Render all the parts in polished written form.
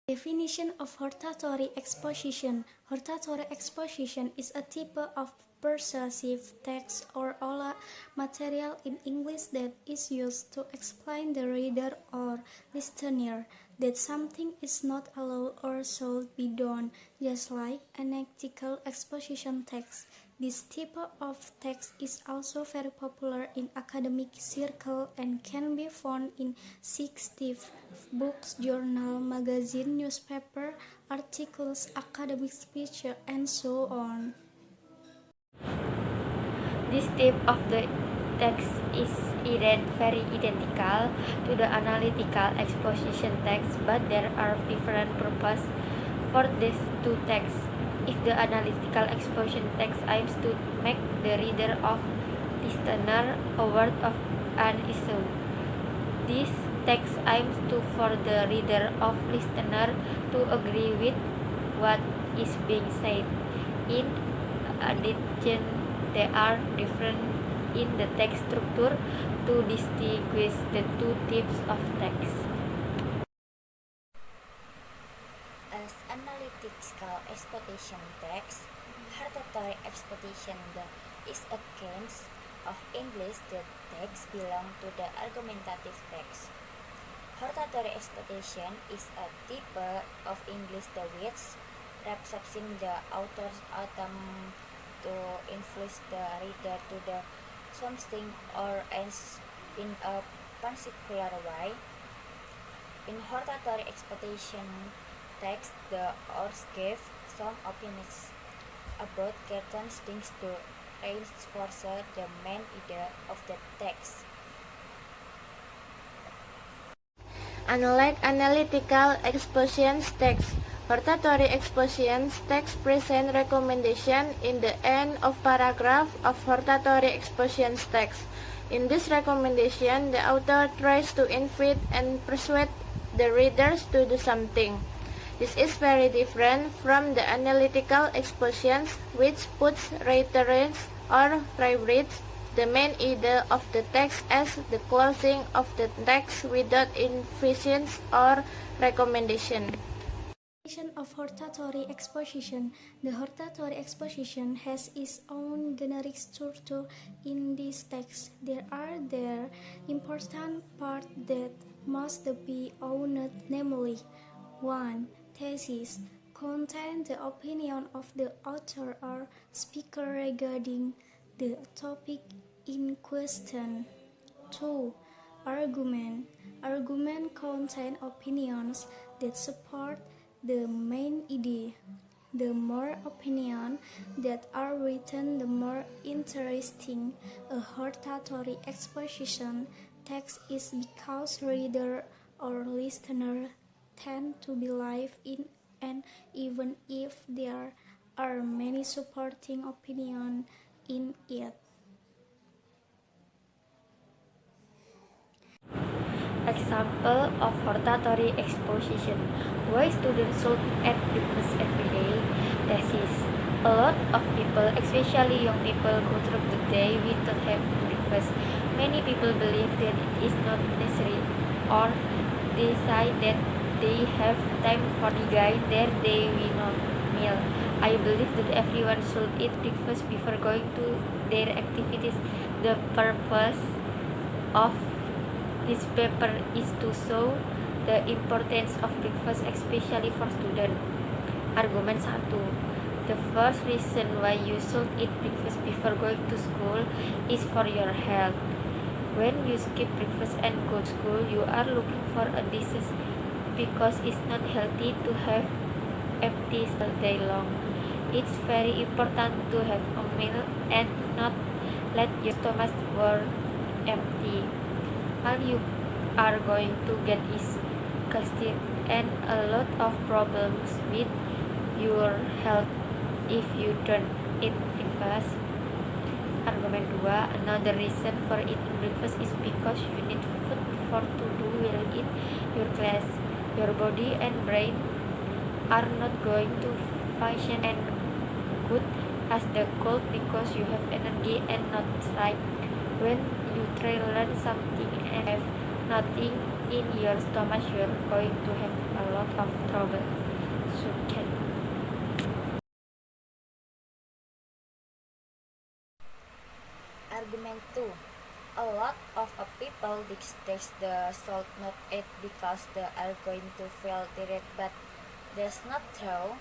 Definition of hortatory exposition. Hortatory exposition is a type of persuasive text or oral material in English that is used to explain the reader or listener that something is not allowed or should be done, just like analytical exposition text. This type of text is also very popular in academic circles and can be found in texts, books, journal, magazine, newspaper, articles, academic speech, and so on. This type of the text is very identical to the analytical exposition text, but there are different purposes for these two texts. If the analytical exposition text aims to make the reader or listener aware of an issue, this text aims to for the reader or listener to agree with what is being said. In addition, they are different in the text structure to distinguish the two types of text. As analytical exposition text, hortatory exposition is a case of English that text belong to the argumentative text. Hortatory exposition is a type of English that which representing the author's attempt to influence the reader to do something or else in a particular way. In hortatory exposition text, the author gave some opinions about certain things to reinforce the main idea of the text. Unlike analytical exposition text, hortatory exposition text present recommendation in the end of paragraph of hortatory exposition text. In this recommendation, the author tries to invite and persuade the readers to do something. This is very different from the analytical expositions, which puts reiterates or reiterates the main idea of the text as the closing of the text without invitation or recommendation. Definition of hortatory exposition. The hortatory exposition has its own generic structure in this text. There are important parts that must be owned, namely 1. Thesis contain the opinion of the author or speaker regarding the topic in question. 2. Argument contain opinions that support the main idea. The more opinions that are written, the more interesting a hortatory exposition text is because reader or listener tend to believe in and even if there are many supporting opinions in it. Example of hortatory exposition. Why students should eat breakfast every day? Thesis. A lot of people, especially young people, go through the day without having breakfast. Many people believe that it is not necessary or decide that they have time for their daily meal. I believe that everyone should eat breakfast before going to their activities. The purpose of this paper is to show the importance of breakfast, especially for students. Argument 1. The first reason why you should eat breakfast before going to school is for your health. When you skip breakfast and go to school, you are looking for a disease because it's not healthy to have empty all day long. It's very important to have a meal and not let your stomach burn empty. All you are going to get is gastric and a lot of problems with your health if you don't eat breakfast. Argument 2. Another reason for eating breakfast is because you need food for to do well in your class. Your body and brain are not going to function and good as the goal because you have energy and not right. When you try learn something and have nothing in your stomach, you're going to have a lot of trouble. So can Argument 2. A lot of people detest the salt not eat because they are going to feel tired, but that's not true.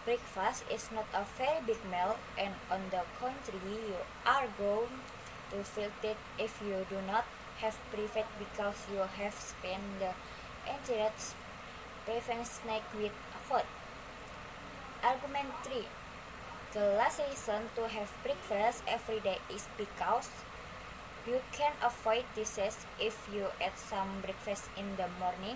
Breakfast is not a very big meal, and on the contrary, you are going to feel tired if you do not have breakfast because you have spent the entire previous snack with food. Argument 3. The last reason to have breakfast every day is because you can avoid disease if you eat some breakfast in the morning.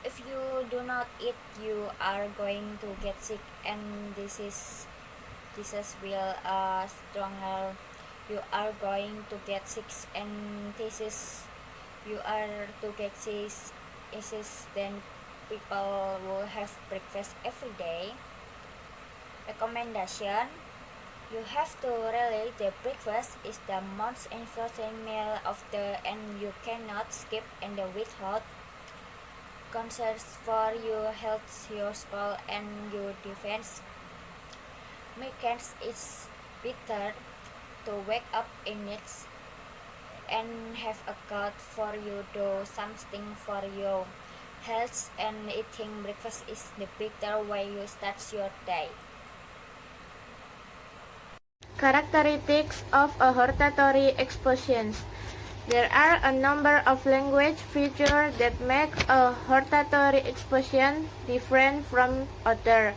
If you do not eat, you are going to get sick, and disease will stronger. You are going to get sick, and you are to get sick. Then people will have breakfast every day. Recommendation: you have to really the breakfast is the most important meal of the and you cannot skip and without concerns for your health, your school, and your defense. Makes it better to wake up in it and have a god for you do something for your health, and eating breakfast is the better way you start your day. Characteristics of a hortatory exposition. There are a number of language features that make a hortatory exposition different from other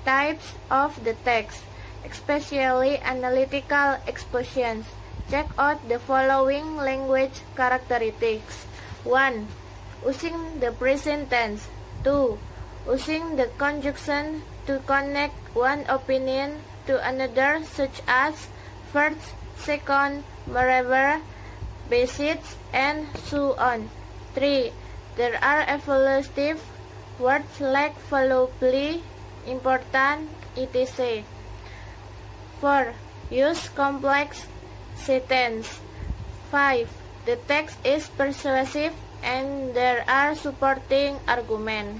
types of the text, especially analytical expositions. Check out the following language characteristics. 1. Using the present tense. 2. Using the conjunction to connect one opinion to another, such as first, second, moreover, besides, and so on. 3. There are evaluative words like valuably, important, etc. 4. Use complex sentence. 5. The text is persuasive and there are supporting arguments.